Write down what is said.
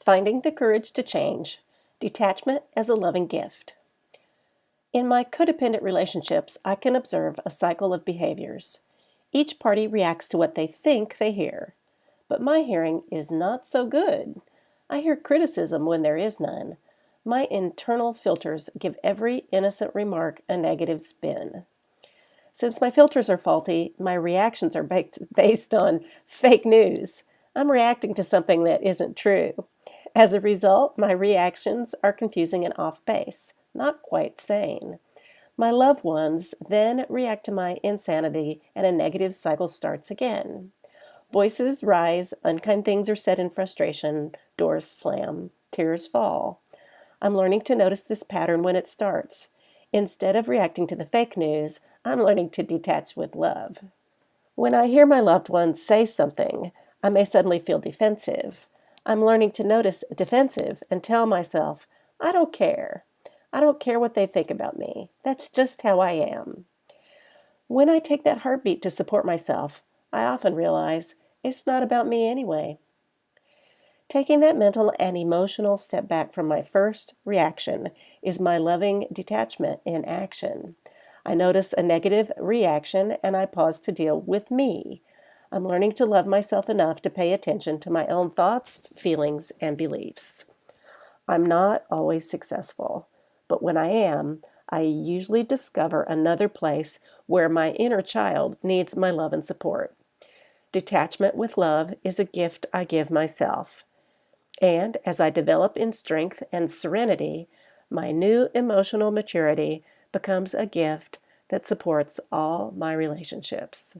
Finding the courage to change. Detachment as a loving gift. In my codependent relationships, I can observe a cycle of behaviors. Each party reacts to what they think they hear. But my hearing is not so good. I hear criticism when there is none. My internal filters give every innocent remark a negative spin. Since my filters are faulty, my reactions are based on fake news. I'm reacting to something that isn't true. As a result, my reactions are confusing and off base, not quite sane. My loved ones then react to my insanity, and a negative cycle starts again. Voices rise, unkind things are said in frustration, doors slam, tears fall. I'm learning to notice this pattern when it starts. Instead of reacting to the fake news, I'm learning to detach with love. When I hear my loved ones say something, I may suddenly feel defensive. I'm learning to notice defensive and tell myself, I don't care. I don't care what they think about me. That's just how I am. When I take that heartbeat to support myself, I often realize it's not about me anyway. Taking that mental and emotional step back from my first reaction is my loving detachment in action. I notice a negative reaction and I pause to deal with me. I'm learning to love myself enough to pay attention to my own thoughts, feelings, and beliefs. I'm not always successful, but when I am, I usually discover another place where my inner child needs my love and support. Detachment with love is a gift I give myself. And as I develop in strength and serenity, my new emotional maturity becomes a gift that supports all my relationships.